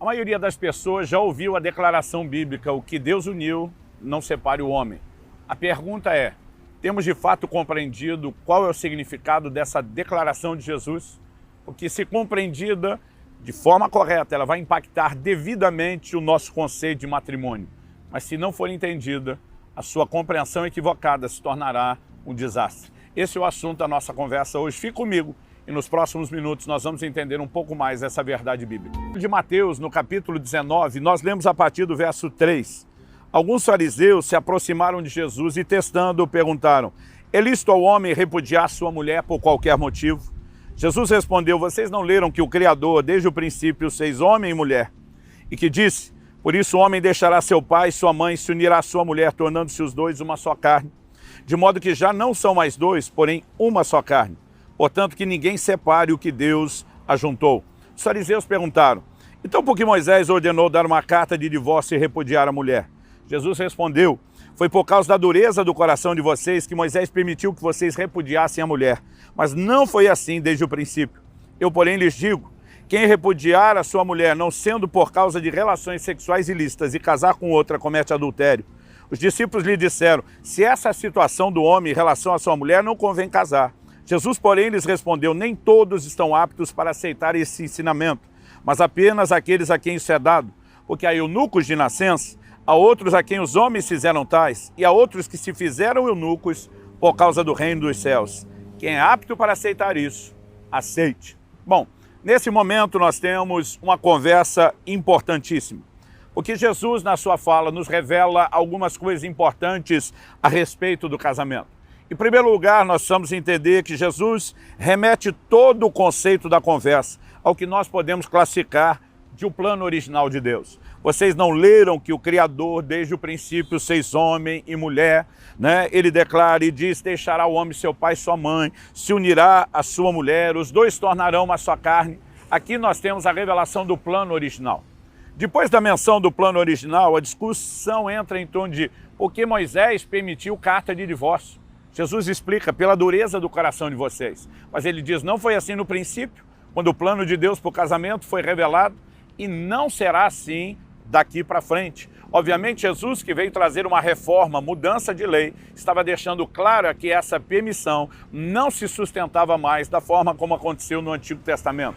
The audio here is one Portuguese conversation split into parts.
A maioria das pessoas já ouviu a declaração bíblica, o que Deus uniu, não separe o homem. A pergunta é, temos de fato compreendido qual é o significado dessa declaração de Jesus? Porque se compreendida de forma correta, ela vai impactar devidamente o nosso conceito de matrimônio. Mas se não for entendida, a sua compreensão equivocada se tornará um desastre. Esse é o assunto da nossa conversa hoje. Fique comigo e nos próximos minutos nós vamos entender um pouco mais essa verdade bíblica. De Mateus, no capítulo 19, nós lemos a partir do verso 3. Alguns fariseus se aproximaram de Jesus e, testando-o, perguntaram: é lícito ao homem repudiar sua mulher por qualquer motivo? Jesus respondeu: vocês não leram que o Criador, desde o princípio, fez homem e mulher? E que disse: por isso o homem deixará seu pai e sua mãe, se unirá à sua mulher, tornando-se os dois uma só carne. De modo que já não são mais dois, porém uma só carne. Portanto, que ninguém separe o que Deus ajuntou. Os fariseus perguntaram: então por que Moisés ordenou dar uma carta de divórcio e repudiar a mulher? Jesus respondeu: foi por causa da dureza do coração de vocês que Moisés permitiu que vocês repudiassem a mulher. Mas não foi assim desde o princípio. Eu, porém, lhes digo: quem repudiar a sua mulher, não sendo por causa de relações sexuais ilícitas, e casar com outra, comete adultério. Os discípulos lhe disseram: se essa é a situação do homem em relação à sua mulher, não convém casar. Jesus, porém, lhes respondeu: nem todos estão aptos para aceitar esse ensinamento, mas apenas aqueles a quem isso é dado. Porque há eunucos de nascença, há outros a quem os homens fizeram tais, e há outros que se fizeram eunucos por causa do reino dos céus. Quem é apto para aceitar isso, aceite. Bom, nesse momento nós temos uma conversa importantíssima, porque Jesus, na sua fala, nos revela algumas coisas importantes a respeito do casamento. Em primeiro lugar, nós precisamos entender que Jesus remete todo o conceito da conversa ao que nós podemos classificar de um plano original de Deus. Vocês não leram que o Criador, desde o princípio, fez homem e mulher, né? Ele declara e diz: deixará o homem seu pai e sua mãe, se unirá à sua mulher, os dois tornarão uma só carne. Aqui nós temos a revelação do plano original. Depois da menção do plano original, a discussão entra em torno de por que Moisés permitiu carta de divórcio. Jesus explica: pela dureza do coração de vocês. Mas ele diz: não foi assim no princípio, quando o plano de Deus para o casamento foi revelado, e não será assim daqui para frente. Obviamente, Jesus, que veio trazer uma reforma, mudança de lei, estava deixando claro que essa permissão não se sustentava mais da forma como aconteceu no Antigo Testamento.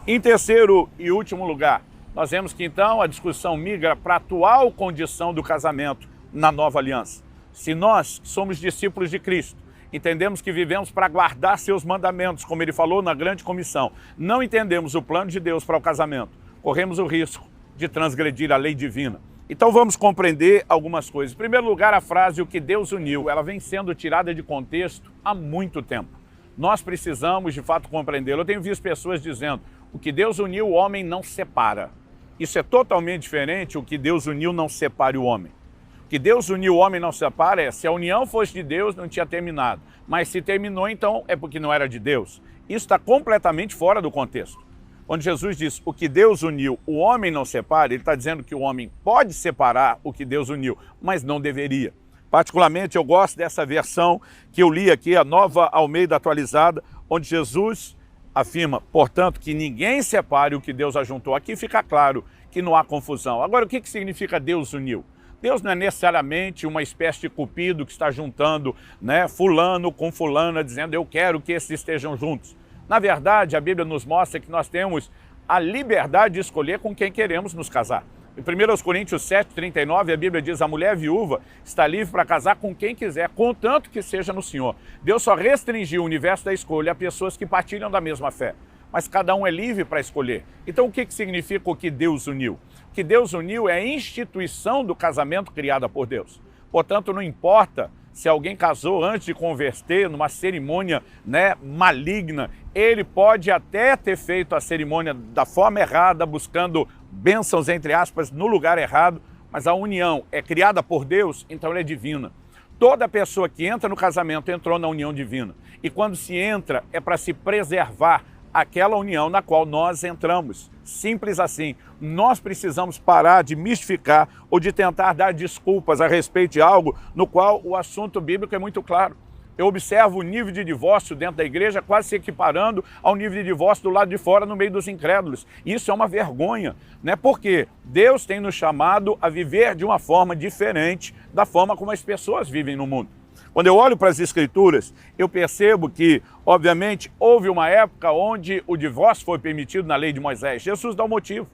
Em terceiro e último lugar, nós vemos que então a discussão migra para a atual condição do casamento na nova aliança. Se nós, que somos discípulos de Cristo, entendemos que vivemos para guardar seus mandamentos, como ele falou na grande comissão, não entendemos o plano de Deus para o casamento, corremos o risco de transgredir a lei divina. Então vamos compreender algumas coisas. Em primeiro lugar, a frase "o que Deus uniu", ela vem sendo tirada de contexto há muito tempo. Nós precisamos de fato compreendê-lo. Eu tenho visto pessoas dizendo: o que Deus uniu, o homem não separa. Isso é totalmente diferente. O que Deus uniu não separe o homem. O que Deus uniu, o homem não separa é: se a união fosse de Deus, não tinha terminado. Mas se terminou, então é porque não era de Deus. Isso está completamente fora do contexto. Quando Jesus diz o que Deus uniu, o homem não separa, ele está dizendo que o homem pode separar o que Deus uniu, mas não deveria. Particularmente, eu gosto dessa versão que eu li aqui, a Nova Almeida Atualizada, onde Jesus afirma: portanto, que ninguém separe o que Deus ajuntou. Aqui fica claro que não há confusão. Agora, o que significa Deus uniu? Deus não é necessariamente uma espécie de cupido que está juntando, né, fulano com fulana, dizendo eu quero que esses estejam juntos. Na verdade, a Bíblia nos mostra que nós temos a liberdade de escolher com quem queremos nos casar. Em 1 Coríntios 7:39, a Bíblia diz: a mulher viúva está livre para casar com quem quiser, contanto que seja no Senhor. Deus só restringiu o universo da escolha a pessoas que partilham da mesma fé. Mas cada um é livre para escolher. Então o que significa o que Deus uniu? O que Deus uniu é a instituição do casamento criada por Deus. Portanto, não importa se alguém casou antes de converter, numa cerimônia, né, maligna, ele pode até ter feito a cerimônia da forma errada, buscando bênçãos, entre aspas, no lugar errado, mas a união é criada por Deus, então ela é divina. Toda pessoa que entra no casamento entrou na união divina. E quando se entra, é para se preservar aquela união na qual nós entramos. Simples assim. Nós precisamos parar de mistificar ou de tentar dar desculpas a respeito de algo no qual o assunto bíblico é muito claro. Eu observo o nível de divórcio dentro da igreja quase se equiparando ao nível de divórcio do lado de fora, no meio dos incrédulos. Isso é uma vergonha, né? Porque Deus tem nos chamado a viver de uma forma diferente da forma como as pessoas vivem no mundo. Quando eu olho para as Escrituras, eu percebo que, obviamente, houve uma época onde o divórcio foi permitido na lei de Moisés. Jesus dá o motivo.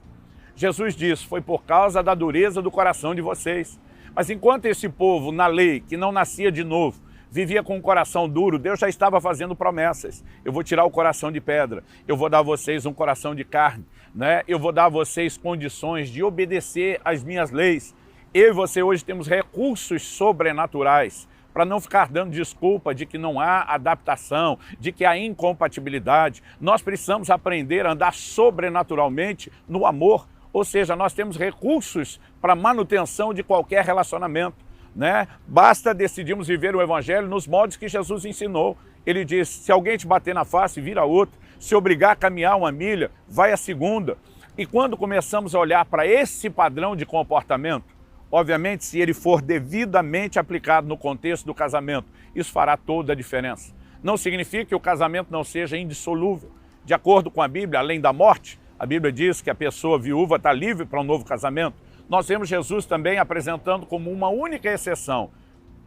Jesus diz, foi por causa da dureza do coração de vocês. Mas enquanto esse povo, na lei, que não nascia de novo, vivia com um coração duro, Deus já estava fazendo promessas. Eu vou tirar o coração de pedra, eu vou dar a vocês um coração de carne, né? Eu vou dar a vocês condições de obedecer às minhas leis. Eu e você hoje temos recursos sobrenaturais para não ficar dando desculpa de que não há adaptação, de que há incompatibilidade. Nós precisamos aprender a andar sobrenaturalmente no amor, ou seja, nós temos recursos para manutenção de qualquer relacionamento, né? Basta decidirmos viver o Evangelho nos moldes que Jesus ensinou. Ele diz, se alguém te bater na face, vira outra. Se obrigar a caminhar uma milha, vai a segunda. E quando começamos a olhar para esse padrão de comportamento, obviamente, se ele for devidamente aplicado no contexto do casamento, isso fará toda a diferença. Não significa que o casamento não seja indissolúvel. De acordo com a Bíblia, além da morte, a Bíblia diz que a pessoa viúva está livre para um novo casamento. Nós vemos Jesus também apresentando como uma única exceção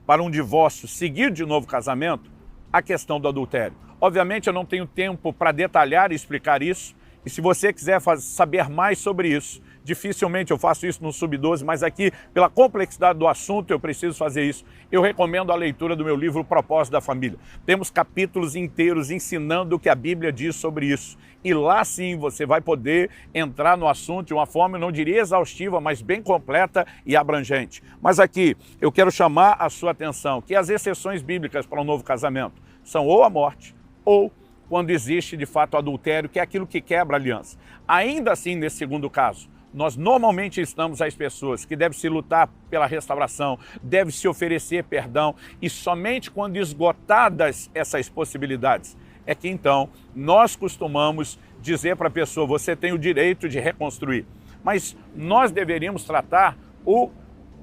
para um divórcio seguido de novo casamento, a questão do adultério. Obviamente eu não tenho tempo para detalhar e explicar isso, e se você quiser saber mais sobre isso, dificilmente eu faço isso no Sub-12, mas aqui, pela complexidade do assunto, eu preciso fazer isso. Eu recomendo a leitura do meu livro O Propósito da Família. Temos capítulos inteiros ensinando o que a Bíblia diz sobre isso. E lá sim você vai poder entrar no assunto de uma forma, eu não diria exaustiva, mas bem completa e abrangente. Mas aqui eu quero chamar a sua atenção que as exceções bíblicas para um novo casamento são ou a morte ou quando existe de fato o adultério, que é aquilo que quebra a aliança. Ainda assim, nesse segundo caso, nós normalmente ensinamos às pessoas que deve se lutar pela restauração, deve se oferecer perdão, e somente quando esgotadas essas possibilidades é que então nós costumamos dizer para a pessoa, você tem o direito de reconstruir. Mas nós deveríamos tratar o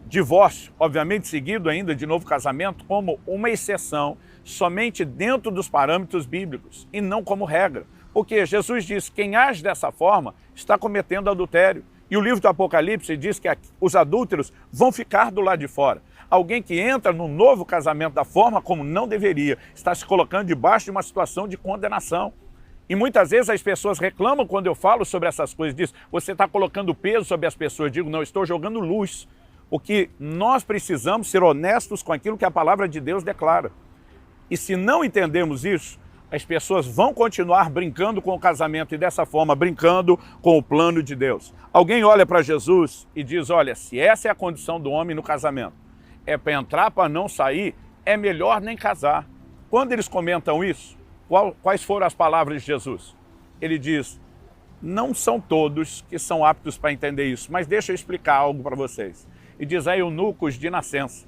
divórcio, obviamente seguido ainda de novo casamento, como uma exceção somente dentro dos parâmetros bíblicos e não como regra. Porque Jesus diz que quem age dessa forma está cometendo adultério. E o livro do Apocalipse diz que os adúlteros vão ficar do lado de fora. Alguém que entra no novo casamento da forma como não deveria, está se colocando debaixo de uma situação de condenação. E muitas vezes as pessoas reclamam quando eu falo sobre essas coisas, diz, você está colocando peso sobre as pessoas. Eu digo, não, estou jogando luz. Porque nós precisamos ser honestos com aquilo que a palavra de Deus declara. E se não entendemos isso, as pessoas vão continuar brincando com o casamento e dessa forma brincando com o plano de Deus. Alguém olha para Jesus e diz, olha, se essa é a condição do homem no casamento, é para entrar, para não sair, é melhor nem casar. Quando eles comentam isso, quais foram as palavras de Jesus? Ele diz, não são todos que são aptos para entender isso, mas deixa eu explicar algo para vocês. E diz, eunucos de nascença.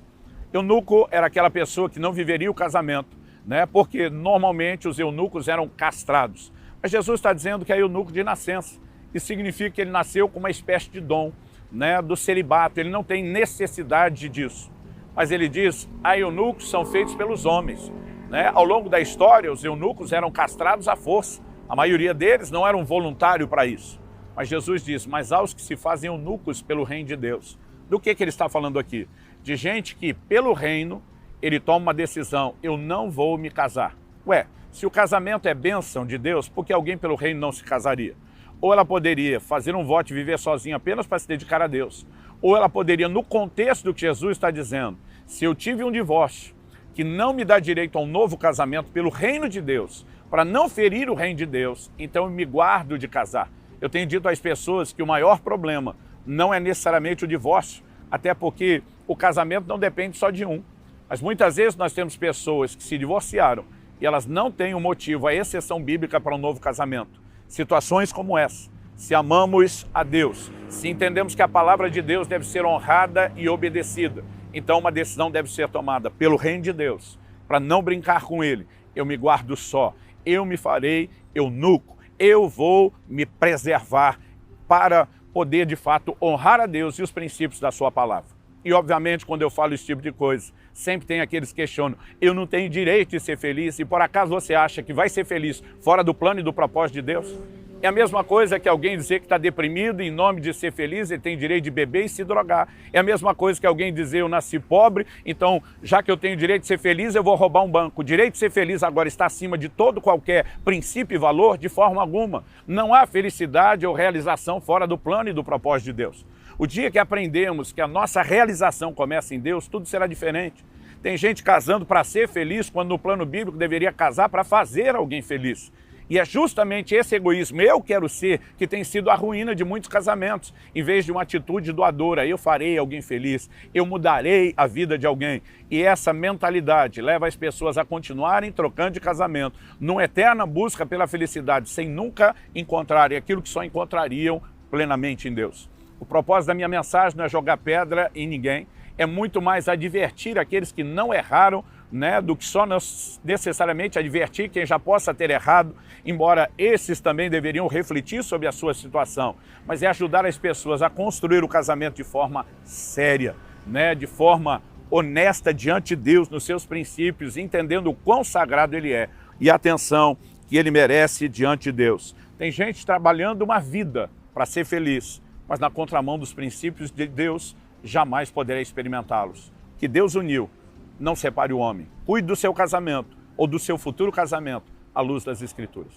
Eunuco era aquela pessoa que não viveria o casamento, né? Porque normalmente os eunucos eram castrados. Mas Jesus está dizendo que é eunuco de nascença. Isso significa que ele nasceu com uma espécie de dom, né, do celibato. Ele não tem necessidade disso. Mas ele diz, eunucos são feitos pelos homens. Né? Ao longo da história, os eunucos eram castrados à força. A maioria deles não eram voluntário para isso. Mas Jesus diz, mas há os que se fazem eunucos pelo reino de Deus. Do que ele está falando aqui? De gente que, pelo reino, ele toma uma decisão, eu não vou me casar. Ué, se o casamento é bênção de Deus, por que alguém pelo reino não se casaria? Ou ela poderia fazer um voto e viver sozinha apenas para se dedicar a Deus. Ou ela poderia, no contexto do que Jesus está dizendo, se eu tive um divórcio que não me dá direito a um novo casamento pelo reino de Deus, para não ferir o reino de Deus, então eu me guardo de casar. Eu tenho dito às pessoas que o maior problema não é necessariamente o divórcio, até porque o casamento não depende só de um. Mas muitas vezes nós temos pessoas que se divorciaram e elas não têm um motivo, a exceção bíblica para um novo casamento. Situações como essa, se amamos a Deus, se entendemos que a palavra de Deus deve ser honrada e obedecida, então uma decisão deve ser tomada pelo reino de Deus, para não brincar com ele. Eu me guardo só, eu me farei eunuco, eu vou me preservar para poder de fato honrar a Deus e os princípios da sua palavra. E, obviamente, quando eu falo esse tipo de coisa, sempre tem aqueles que questionam, eu não tenho direito de ser feliz, e por acaso você acha que vai ser feliz fora do plano e do propósito de Deus? É a mesma coisa que alguém dizer que está deprimido e em nome de ser feliz ele tem direito de beber e se drogar. É a mesma coisa que alguém dizer eu nasci pobre, então já que eu tenho direito de ser feliz eu vou roubar um banco. O direito de ser feliz agora está acima de todo qualquer princípio e valor? De forma alguma. Não há felicidade ou realização fora do plano e do propósito de Deus. O dia que aprendemos que a nossa realização começa em Deus, tudo será diferente. Tem gente casando para ser feliz, quando no plano bíblico deveria casar para fazer alguém feliz. E é justamente esse egoísmo, eu quero ser, que tem sido a ruína de muitos casamentos. Em vez de uma atitude doadora, eu farei alguém feliz, eu mudarei a vida de alguém. E essa mentalidade leva as pessoas a continuarem trocando de casamento, numa eterna busca pela felicidade, sem nunca encontrarem aquilo que só encontrariam plenamente em Deus. O propósito da minha mensagem não é jogar pedra em ninguém, é muito mais advertir aqueles que não erraram, do que só necessariamente advertir quem já possa ter errado, embora esses também deveriam refletir sobre a sua situação, mas é ajudar as pessoas a construir o casamento de forma séria, de forma honesta diante de Deus, nos seus princípios, entendendo o quão sagrado ele é e a atenção que ele merece diante de Deus. Tem gente trabalhando uma vida para ser feliz, mas na contramão dos princípios de Deus, jamais poderá experimentá-los. Que Deus uniu, não separe o homem. Cuide do seu casamento ou do seu futuro casamento à luz das Escrituras.